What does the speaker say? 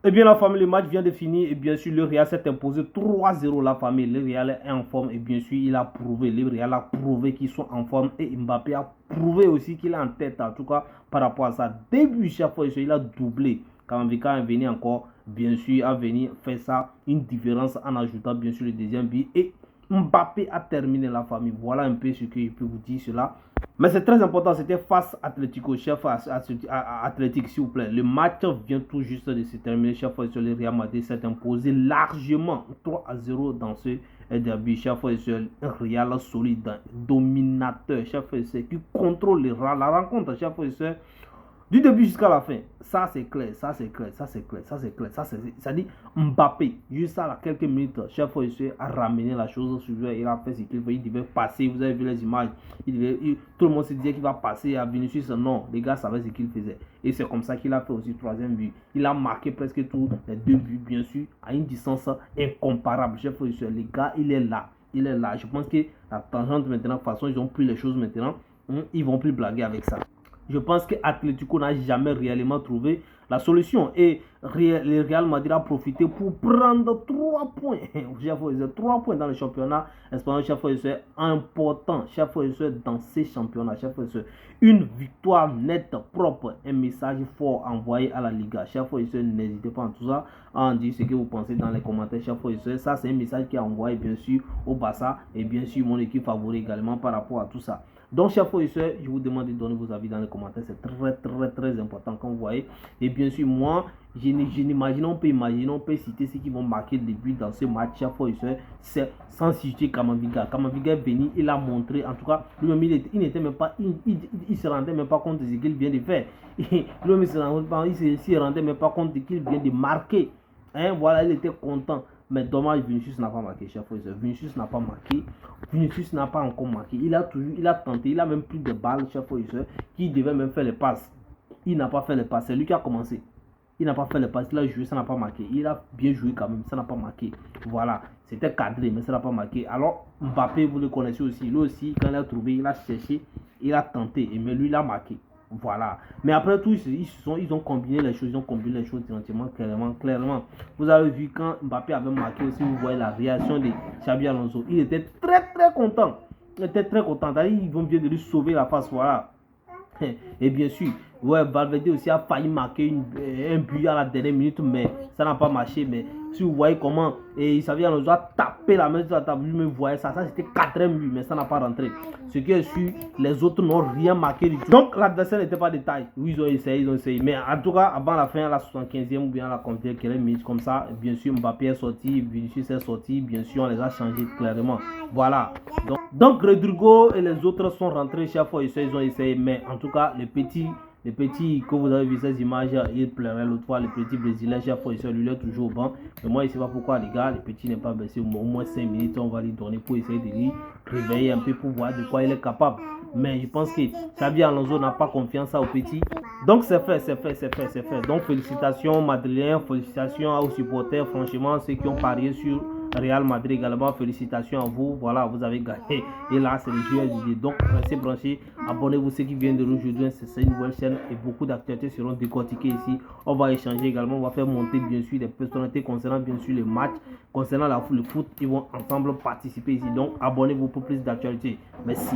Eh bien, la famille, le match vient de finir et bien sûr, le Real s'est imposé 3-0. La famille, le Real est en forme et bien sûr, il a prouvé, le Real a prouvé qu'ils sont en forme et Mbappé a prouvé aussi qu'il est en tête. En tout cas, par rapport à ça, début, chaque fois, il a doublé. Kamavinga est venu encore, bien sûr, a venu faire ça, une différence en ajoutant bien sûr le deuxième but et Mbappé a terminé la famille. Voilà un peu ce que je peux vous dire cela. Mais c'est très important, c'était face Atlético, chef Atlétique, s'il vous plaît. Le match vient tout juste de se terminer. Chef sur le Real Madrid s'est imposé largement 3-0 dans ce derby. Chef sur le Real solide, dominateur, chef qui contrôle la rencontre. Chef sur du début jusqu'à la fin. Ça c'est clair, ça c'est clair, ça c'est clair, ça c'est clair. Ça dit Mbappé, juste à quelques minutes, chef a ramené la chose sur lui. Il a fait ce qu'il veut, il devait passer. Vous avez vu les images. Tout le monde se disait qu'il va passer à Vinicius. Non, les gars savaient ce qu'il faisait. Et c'est comme ça qu'il a fait aussi le troisième but. Il a marqué presque tous les deux buts, bien sûr, à une distance incomparable. Chef les gars, il est là. Il est là. Je pense que la tangente maintenant, de toute façon, ils ont pris les choses maintenant. Ils vont plus blaguer avec ça. Je pense que Atlético n'a jamais réellement trouvé la solution. Et le Real Madrid a profité pour prendre 3 points. 3 points dans le championnat espagnol. Chaque fois, c'est important. Chaque fois, c'est dans ces championnats. Chaque fois, c'est une victoire nette, propre. Un message fort envoyé à la Liga. Chaque fois, n'hésitez pas en tout ça à en dire ce que vous pensez dans les commentaires. Chaque fois, ça, c'est un message qui est envoyé, bien sûr, au Barça. Et bien sûr, mon équipe favorite également par rapport à tout ça. Donc, chers frères et sœurs, je vous demande de donner vos avis dans les commentaires. C'est très important, comme vous voyez. Et bien sûr, moi, on peut citer ceux qui vont marquer le début dans ce match. Chers frères et sœurs, c'est sans citer Kamavinga. Kamavinga est venu, il a montré, en tout cas, lui-même, il n'était même pas, il se rendait même pas compte de ce qu'il vient de faire. Lui-même, il se rendait même pas compte de ce qu'il vient de marquer. Voilà, il était content. Mais dommage, Vinicius n'a pas marqué, chers frères et sœurs. Vinicius n'a pas marqué. Vinicius n'a pas encore marqué. Il a tenté, il a même pris des balles, chers frères et sœurs, qui devait même faire les passes. Il n'a pas fait les passes. C'est lui qui a commencé. Il n'a pas fait les passes. Il a joué, ça n'a pas marqué. Il a bien joué quand même, ça n'a pas marqué. Voilà, c'était cadré, mais ça n'a pas marqué. Alors, Mbappé, vous le connaissez aussi. Lui aussi, quand il a trouvé, il a cherché, il a tenté. Mais lui, il a marqué. Voilà. Mais après tout, ils ont combiné les choses. Ils ont combiné les choses clairement. Vous avez vu quand Mbappé avait marqué aussi, vous voyez la réaction de Xabi Alonso. Il était très content. Il était très content. Ils vont bien de lui sauver la face. Voilà. Et bien sûr, ouais, Valverde aussi a failli marquer un but à la dernière minute, mais ça n'a pas marché. Mais si vous voyez comment Xabi Alonso a tapé la main sur la table, lui-même voyait ça c'était 4e but, mais ça n'a pas rentré. Ce qui est sûr, les autres n'ont rien marqué du tout. Donc l'adversaire n'était pas de taille. Oui, ils ont essayé. Mais en tout cas, avant la fin, à la 75e ou bien à la 80e minute, comme ça, bien sûr, Mbappé est sorti, Vinicius est sorti, bien sûr, on les a changés clairement. Voilà. Donc Rodrigo et les autres sont rentrés chaque fois, ils ont essayé. Mais en tout cas, les petits que vous avez vu ces images, il pleurait l'autre fois, les petits brésiliens, chaque fois, lui est toujours au banc. Mais moi, je ne sais pas pourquoi, les gars, le petit n'est pas baissé. Au moins 5 minutes, on va lui donner pour essayer de lui réveiller un peu pour voir de quoi il est capable. Mais je pense que Xabi Alonso n'a pas confiance au petit. Donc c'est fait. Donc félicitations Madrilènes, félicitations aux supporters, franchement, ceux qui ont parié sur Real Madrid également, félicitations à vous. Voilà, vous avez gagné. Et là, c'est le joueur du. Donc, restez branchés. Abonnez-vous ceux qui viennent de nous rejoindre. C'est une nouvelle chaîne et beaucoup d'actualités seront décortiquées ici. On va échanger également. On va faire monter, bien sûr, des personnalités concernant, bien sûr, les matchs, concernant le foot. Ils vont ensemble participer ici. Donc, abonnez-vous pour plus d'actualités. Merci.